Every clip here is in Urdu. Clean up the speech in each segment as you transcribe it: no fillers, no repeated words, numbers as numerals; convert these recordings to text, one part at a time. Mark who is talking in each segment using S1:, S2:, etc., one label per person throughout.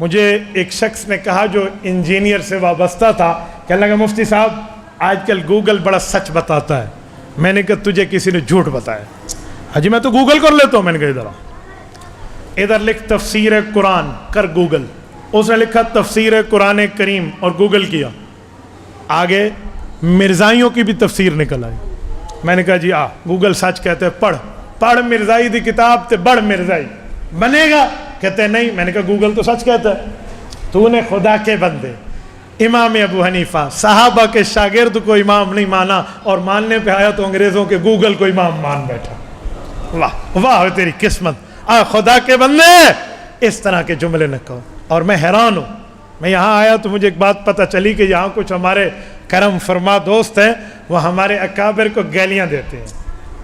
S1: مجھے ایک شخص نے کہا جو انجینئر سے وابستہ تھا، کہنے لگا مفتی صاحب آج کل گوگل بڑا سچ بتاتا ہے۔ میں نے کہا تجھے کسی نے جھوٹ بتایا؟ حجی میں تو گوگل کر لیتا ہوں۔ میں نے کہا ادھر لکھ تفسیر قرآن کر گوگل، اس نے لکھا تفسیر قرآن کریم اور گوگل کیا، آگے مرزائیوں کی بھی تفسیر نکل آئی۔ میں نے کہا جی گوگل سچ کہتے ہیں، پڑھ مرزائی دی کتاب تے بڑھ مرزائی بنے گا؟ کہتے ہیں نہیں۔ میں نے کہا گوگل تو سچ کہتا ہے۔ تو نے خدا کے بندے امام ابو حنیفہ صحابہ کے شاگرد کو امام نہیں مانا اور ماننے پہ آیا تو انگریزوں کے گوگل کو امام مان بیٹھا۔ واہ واہ تیری قسمت، خدا کے بندے اس طرح کے جملے نہ کہو۔ اور میں حیران ہوں، میں یہاں آیا تو مجھے ایک بات پتہ چلی کہ یہاں کچھ ہمارے کرم فرما دوست ہیں، وہ ہمارے اکابر کو گالیاں دیتے ہیں۔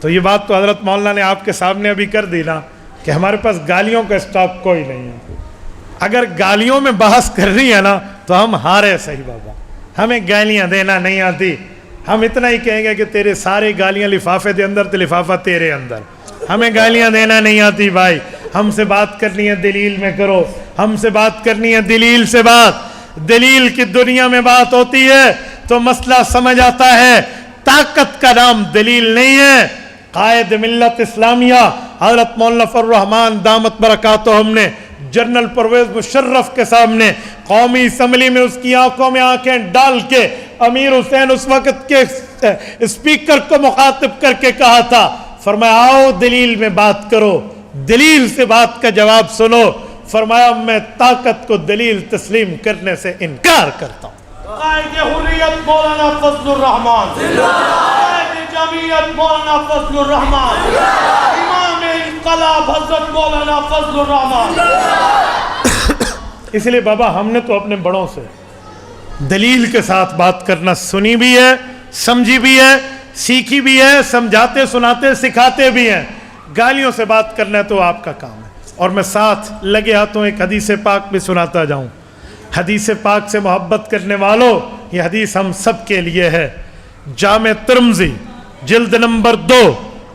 S1: تو یہ بات تو حضرت مولانا نے آپ کے سامنے ابھی کر دی نا کہ ہمارے پاس گالیوں کا اسٹاک کوئی نہیں ہے۔ اگر گالیوں میں بحث کر رہی ہے نا تو ہم ہارے صحیح بابا، ہمیں گالیاں دینا نہیں آتی۔ ہم اتنا ہی کہیں گے کہ تیرے سارے گالیاں لفافے دے اندر تو لفافہ تیرے اندر، ہمیں گالیاں دینا نہیں آتی بھائی۔ ہم سے بات کرنی ہے دلیل میں کرو، ہم سے بات کرنی ہے دلیل سے بات۔ دلیل کی دنیا میں بات ہوتی ہے تو مسئلہ سمجھ آتا ہے۔ طاقت کا نام دلیل نہیں ہے۔ قائد ملت اسلامیہ حضرت مولانا فضل الرحمان دامت برکاتہم نے جنرل پرویز مشرف کے سامنے قومی اسمبلی میں اس کی آنکھوں میں آنکھیں ڈال کے امیر حسین اس وقت کے اسپیکر کو مخاطب کر کے کہا تھا، فرمایا آؤ دلیل میں بات کرو، دلیل سے بات کا جواب سنو۔ فرمایا میں طاقت کو دلیل تسلیم کرنے سے انکار کرتا ہوں۔
S2: قائد حریت مولانا فضل الرحمان، قائد جمعیت مولانا فضل الرحمان، امام انقلاب حضرت مولانا فضل الرحمان۔
S1: اس لیے بابا ہم نے تو اپنے بڑوں سے دلیل کے ساتھ بات کرنا سنی بھی ہے، سمجھی بھی ہے، سیکھی بھی ہے، سمجھاتے سناتے سکھاتے بھی ہیں۔ گالیوں سے بات کرنا تو آپ کا کام ہے۔ اور میں ساتھ لگے ہاتھوں ایک حدیث پاک بھی سناتا جاؤں۔ حدیث پاک سے محبت کرنے والوں، یہ حدیث ہم سب کے لیے ہے۔ جامع ترمذی جلد نمبر 2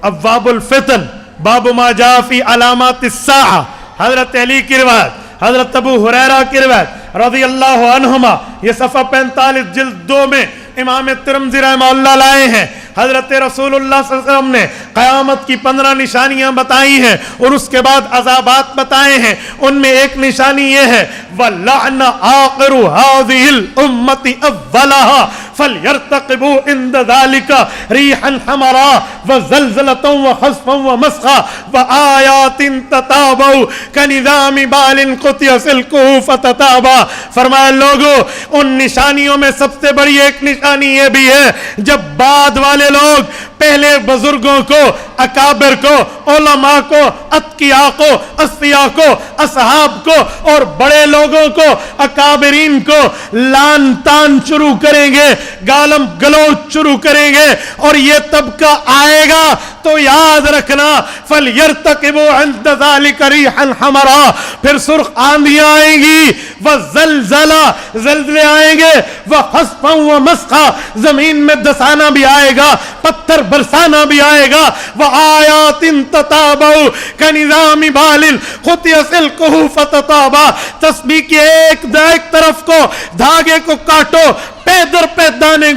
S1: ابواب الفتن باب ما جاء فی علامات الساعہ، حضرت علی کی روایت، حضرت ابو ہریرہ کی روایت رضی اللہ عنہما، یہ صفحہ 45 جلد 2 میں امام ترمذی رحمہ اللہ لائے ہیں۔ حضرت رسول اللہ صلی اللہ علیہ وسلم نے قیامت کی 15 نشانیاں بتائی ہیں اور اس کے بعد عذابات بتائے ہیں۔ ان میں ایک نشانی یہ ہے وَلَعْنَ آخِرُ هَذِهِ الْأُمَّةِ أَوَّلَهَا فَلْيَرْتَقِبُوا عِنْدَ ذَلِكَ رِيحًا حَمَرًا وَزَلْزَلَةً وَخَسْفًا وَمَسْخًا وَآيَاتٍ تَتَابَعُ كَنِظَامِ بَالٍ قُطِعَ سِلْكُهُ فَتَتَابَعَ۔ فرمایا لوگوں ان نشانیوں میں سب سے بڑی ایک نشانی یہ بھی ہے، جب بعد والے لوگ پہلے بزرگوں کو، اکابر کو، علماء کو، اتقیاء کو، اصفیاء کو، اصحاب کو اور بڑے لوگوں کو، اکابرین کو لان تان شروع کریں گے، گالم گلوچ شروع کریں گے، اور یہ طبقہ آئے گا تو یاد رکھنا فَلْيَرْتَقِبُوا عِنْدَ ذَلِكَ رِيحًا حَمَرًا، پھر سرخ آندھیاں آئیں گی، وَزَلْزَلَةً زلزلے آئیں گے، وَخَسْفًا وَمَسْخًا زمین میں دسانا بھی آئے گا، پتھر برسانا بھی آئے گا، وَآيَاتٍ تَتَابَعُ كَنِظَامِ بَالٍ قُطِعَ سِلْكُهُ فَتَتَابَعَ۔ تسبیح کی ایک طرف کو دھاگے کو کاٹو، پیدر پہ دانے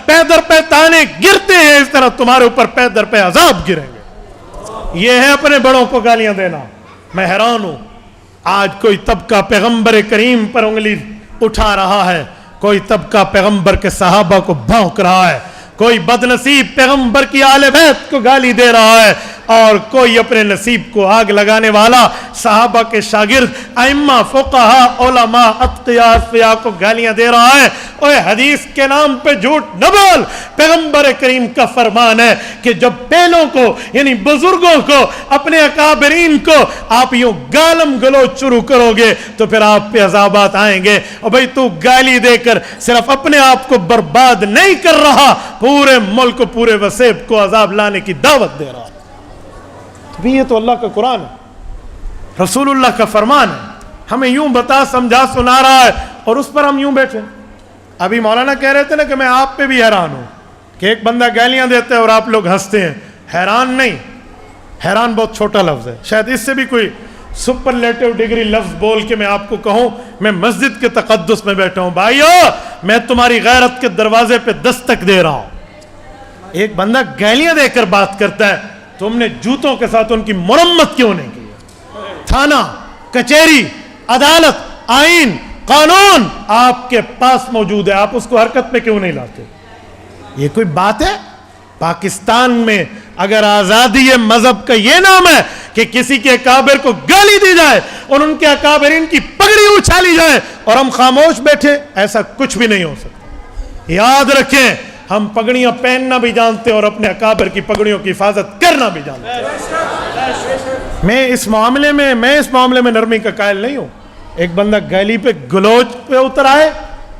S1: پیدر پہ دانے گرتے ہیں، اس طرح تمہارے اوپر پیدر پہ عذاب گریں گے۔ یہ ہے اپنے بڑوں کو گالیاں دینا۔ میں حیران ہوں آج کوئی طبقہ پیغمبر کریم پر انگلی اٹھا رہا ہے، کوئی طبقہ پیغمبر کے صحابہ کو بھونک رہا ہے، کوئی بدنصیب پیغمبر کی آل بیت کو گالی دے رہا ہے، اور کوئی اپنے نصیب کو آگ لگانے والا صحابہ کے شاگرد ائمہ فقہاء علماء اتقیاء اصفیاء کو گالیاں دے رہا ہے۔ اوہ حدیث کے نام پہ جھوٹ نہ بول۔ پیغمبر کریم کا فرمان ہے کہ جب پہلوں کو یعنی بزرگوں کو، اپنے اکابرین کو آپ یوں گالم گلوچ شروع کرو گے تو پھر آپ پہ عذابات آئیں گے۔ اور بھئی تو گالی دے کر صرف اپنے آپ کو برباد نہیں کر رہا، پورے ملک پورے وسیب کو عذاب لانے کی دعوت دے رہا ہے۔ بھی یہ تو اللہ کا قرآن ہے، رسول اللہ کا فرمان ہے، ہمیں یوں بتا سمجھا سنا رہا ہے اور اس پر ہم یوں بیٹھے۔ ابھی مولانا کہہ رہے تھے نا کہ میں آپ پہ بھی حیران ہوں کہ ایک بندہ گالیاں دیتے ہیں اور آپ لوگ ہنستے ہیں۔ حیران نہیں، حیران بہت چھوٹا لفظ ہے، شاید اس سے بھی کوئی سپرلیٹو ڈگری لفظ بول کے میں آپ کو کہوں میں مسجد کے تقدس میں بیٹھا ہوں، بھائیو میں تمہاری غیرت کے دروازے پہ دستک دے رہا ہوں۔ ایک بندہ گالیاں دے کر بات کرتا ہے، تم نے جوتوں کے ساتھ ان کی مرمت کیوں نہیں کی؟ تھانہ، کچہری، عدالت، آئین، قانون آپ کے پاس موجود ہے، آپ اس کو حرکت میں کیوں نہیں لاتے؟ یہ کوئی بات ہے؟ پاکستان میں اگر آزادی مذہب کا یہ نام ہے کہ کسی کے اکابر کو گالی دی جائے اور ان کے اکابرین کی پگڑی اچھالی جائے اور ہم خاموش بیٹھے، ایسا کچھ بھی نہیں ہو سکتا۔ یاد رکھیں، ہم پگڑیاں پہننا بھی جانتے اور اپنے اکابر کی پگڑیوں کی حفاظت کرنا بھی جانتے۔ میں اس معاملے میں نرمی کا قائل نہیں ہوں۔ ایک بندہ گالی پہ گلوچ پہ اتر آئے،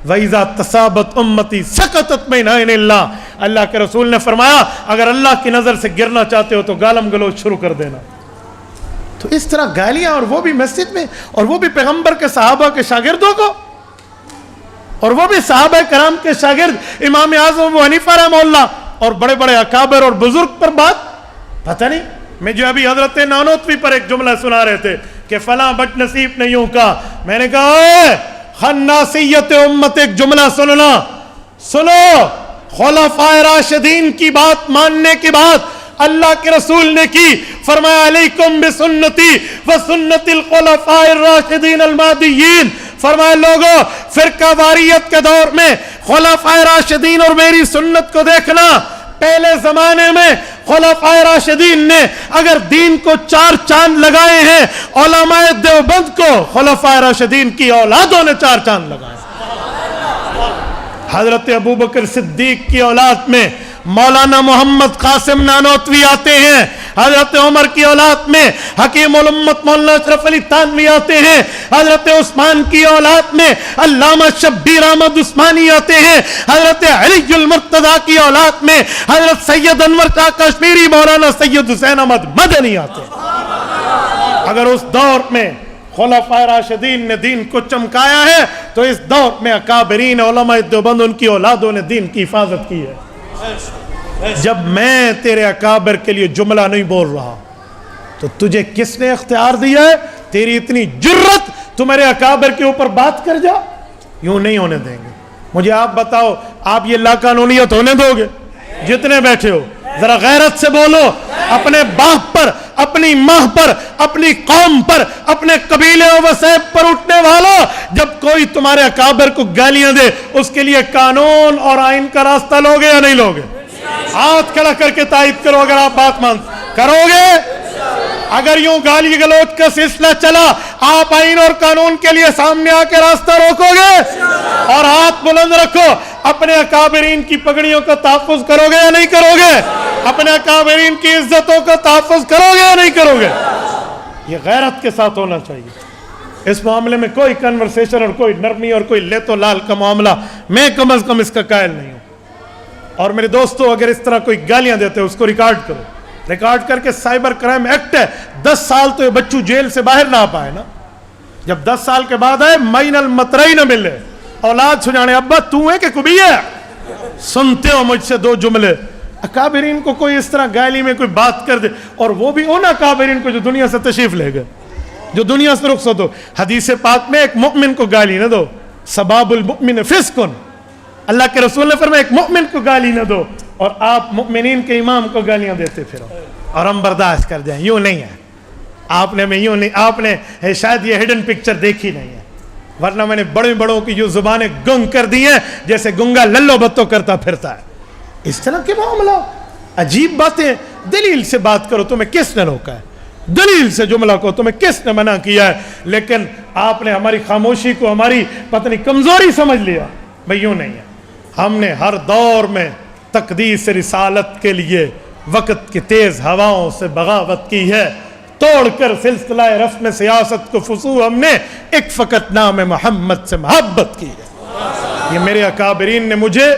S1: وَإِذَا تَصَابَتْ أُمَّتِي سَقَطَتْ مِنْ عَيْنِ اللَّهِ، اللہ کے رسول نے فرمایا اگر اللہ کی نظر سے گرنا چاہتے ہو تو گالم گلوچ شروع کر دینا۔ تو اس طرح گالیاں، اور وہ بھی مسجد میں، اور وہ بھی پیغمبر کے صحابہ کے شاگردوں کو، اور وہ بھی صحابہ کرام کے شاگرد امام اعظم ابو حنیفہ رحمہ اللہ اور بڑے بڑے اکابر اور بزرگ پر بات پتہ نہیں۔ میں جو ابھی حضرت نانوتوی پر ایک جملہ سنا رہے تھے کہ فلاں بد نصیب نے یوں کہا، میں نے کہا اے خناسیت امت ایک جملہ سننا، سنو، خلفائے راشدین کی بات ماننے کی بات اللہ کے رسول نے کی، فرمایا علیکم بسنتی وسنت الخلفاء الراشدین المہدیین، فرمایا لوگوں فرقہ واریت کے دور میں خلفائے راشدین اور میری سنت کو دیکھنا۔ پہلے زمانے میں خلفائے راشدین نے اگر دین کو 4 چاند لگائے ہیں، علماء دیوبند کو خلفائے راشدین کی اولادوں نے 4 چاند لگائے۔ حضرت ابوبکر صدیق کی اولاد میں مولانا محمد قاسم نانوتوی آتے ہیں، حضرت عمر کی اولاد میں حکیم الامت مولانا اشرف علی تھانوی آتے ہیں، حضرت عثمان کی اولاد میں علامہ شبیر احمد عثمانی آتے ہیں، حضرت علی المرتضیٰ کی اولاد میں حضرت سید انور شاہ کشمیری مولانا سید حسین احمد مدنی آتے ہیں۔ اگر اس دور میں خلفائے راشدین نے دین کو چمکایا ہے تو اس دور میں اکابرین علماء دیوبند ان کی اولادوں نے دین کی حفاظت کی ہے۔ جب میں تیرے اکابر کے لیے جملہ نہیں بول رہا تو تجھے کس نے اختیار دیا ہے؟ تیری اتنی جرت تو میرے اکابر کے اوپر بات کر جا؟ یوں نہیں ہونے دیں گے۔ مجھے آپ بتاؤ، آپ یہ لا قانونیت ہونے دو گے؟ جتنے بیٹھے ہو ذرا غیرت سے بولو، اپنے باپ پر، اپنی ماں پر، اپنی قوم پر، اپنے قبیلے و وسیب پر اٹھنے والوں، جب کوئی تمہارے اکابر کو گالیاں دے اس کے لیے قانون اور آئین کا راستہ لوگے یا نہیں لوگے؟ ہاتھ کھڑا کر کے تائید کرو اگر آپ بات مان کرو گے۔ اگر یوں گالی گلوچ کا سلسلہ چلا، آپ آئین اور قانون کے لیے سامنے آ کے راستہ روکو گے اور ہاتھ بلند رکھو، اپنے اکابرین کی پگڑیوں کا تحفظ کرو گے یا نہیں کرو گے؟ اپنے اکابرین کی عزتوں کا تحفظ کرو گے یا نہیں کرو گے؟ یہ غیرت کے ساتھ ہونا چاہیے۔ اس معاملے میں کوئی کنورسیشن اور کوئی نرمی اور کوئی لیت و لال کا معاملہ میں کم از کم اس کا قائل نہیں ہوں۔ اور میرے دوستو، اگر اس طرح کوئی گالیاں دیتے ہیں اس کو ریکارڈ کرو، ریکارڈ کر کے سائبر کرائم ایکٹ ہے، 10 سال تو یہ بچوں جیل سے باہر نہ آ پائے نا۔ جب 10 سال کے بعد آئے مین المطرئی نہ ملے، اولاد سجانے ابا تو ہے کہ کبھی ہے؟ سنتے ہو مجھ سے 2 جملے، اکابرین کو کوئی اس طرح گالی میں کوئی بات کر دے، اور وہ بھی ان اکابرین کو جو دنیا سے تشریف لے گئے، جو دنیا سے رخصت ہو۔ حدیث پاک میں ایک مؤمن کو گالی نہ دو، سباب المؤمن فسقن، اللہ کے رسول نے فرمایا ایک مؤمن کو گالی نہ دو، اور آپ مؤمنین کے امام کو گالیاں دیتے پھرو اور ہم برداشت کر دیں۔ یوں نہیں ہے، آپ نے شاید یہ ہڈن پکچر دیکھی نہیں ہے، ورنہ میں نے بڑے بڑوں کی جو زبانیں گنگ کر دی ہیں جیسے گنگا للو بتو کرتا پھرتا ہے۔ اس طرح کے معاملہ، عجیب باتیں، دلیل سے بات کرو، تمہیں کس نے روکا ہے؟ دلیل سے جملہ کو تمہیں کس نے منع کیا ہے؟ لیکن آپ نے ہماری خاموشی کو ہماری پتنی کمزوری سمجھ لیا۔ بھئی یوں نہیں ہے، ہم نے ہر دور میں تقدیس رسالت کے لیے وقت کی تیز ہواؤں سے بغاوت کی ہے، توڑ کر سلسلہ رسم سیاست کو فسو ہم نے ایک فقط نام محمد سے محبت کی ہے۔ یہ میرے اکابرین نے مجھے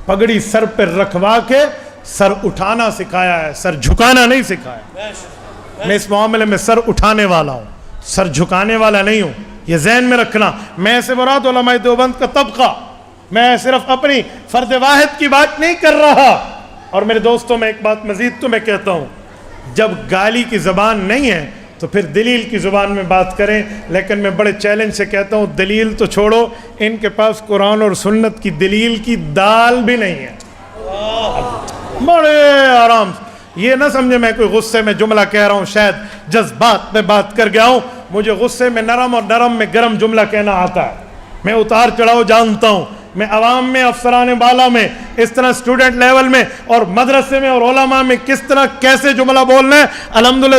S1: پگڑی سر پر رکھوا کے سر اٹھانا سکھایا ہے، سر جھکانا نہیں سکھایا۔ میں اس معاملے میں سر اٹھانے والا ہوں، سر جھکانے والا نہیں ہوں، یہ ذہن میں رکھنا۔ میں سے مراد علماء دیوبند کا طبقہ، میں صرف اپنی فرد واحد کی بات نہیں کر رہا۔ اور میرے دوستوں، میں ایک بات مزید تمہیں کہتا ہوں، جب گالی کی زبان نہیں ہے تو پھر دلیل کی زبان میں بات کریں. لیکن میں بڑے چیلنج سے کہتا ہوں دلیل تو چھوڑو, ان کے پاس قرآن اور سنت کی دلیل کی دال بھی نہیں ہے. بڑے آرام سے, یہ نہ سمجھے میں کوئی غصے میں جملہ کہہ رہا ہوں, شاید جذبات میں بات کر گیا ہوں. مجھے غصے میں نرم اور نرم میں گرم جملہ کہنا آتا ہے. میں اتار چڑھاؤ جانتا ہوں. میں عوام میں, افسران بالا میں, اس طرح اسٹوڈنٹ لیول میں اور مدرسے میں اور علماء میں کس طرح کیسے جملہ بولنا ہے. الحمدللہ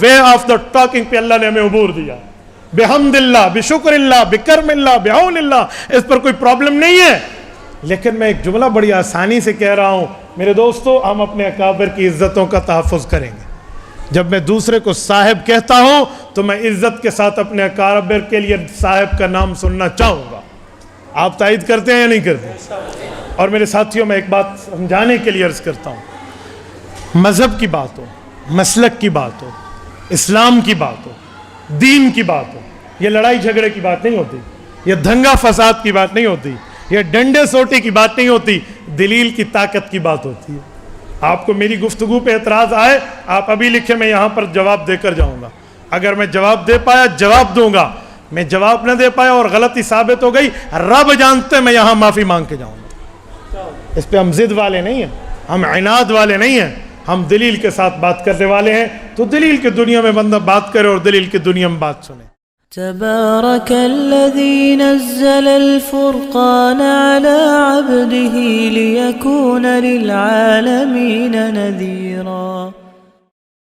S1: وے آف دا ٹاکنگ پہ اللہ نے ہمیں عبور دیا. بحمد اللہ, بشکر اللہ, بکرم اللہ, بعون اللہ, اس پر کوئی پرابلم نہیں ہے. لیکن میں ایک جملہ بڑی آسانی سے کہہ رہا ہوں. میرے دوستو, ہم اپنے اکابر کی عزتوں کا تحفظ کریں گے. جب میں دوسرے کو صاحب کہتا ہوں تو میں عزت کے ساتھ اپنے اکابر کے لیے صاحب کا نام سننا چاہوں گا. آپ تائید کرتے ہیں یا نہیں کرتے؟ اور میرے ساتھیوں, میں ایک بات سمجھانے کے لیے عرض کرتا ہوں. مذہب کی بات ہو, مسلک کی بات ہو, اسلام کی بات ہو, دین کی بات ہو, یہ لڑائی جھگڑے کی بات نہیں ہوتی, یہ دنگا فساد کی بات نہیں ہوتی, یہ ڈنڈے سوٹی کی بات نہیں ہوتی, دلیل کی طاقت کی بات ہوتی ہے. آپ کو میری گفتگو پہ اعتراض آئے, آپ ابھی لکھیں, میں یہاں پر جواب دے کر جاؤں گا. اگر میں جواب دے پایا جواب دوں گا, میں جواب نہ دے پایا اور غلطی ثابت ہو گئی, رب جانتے میں یہاں معافی مانگ کے جاؤں گا. اس پہ ہم ضد والے نہیں ہیں, ہم عناد والے نہیں ہیں, ہم دلیل کے ساتھ بات کرنے والے ہیں. تو دلیل کی دنیا میں بندہ بات کرے اور دلیل کی دنیا میں بات سنے.
S3: تبارك الذي نزل الفرقان على عبده ليكون للعالمين نذيرا.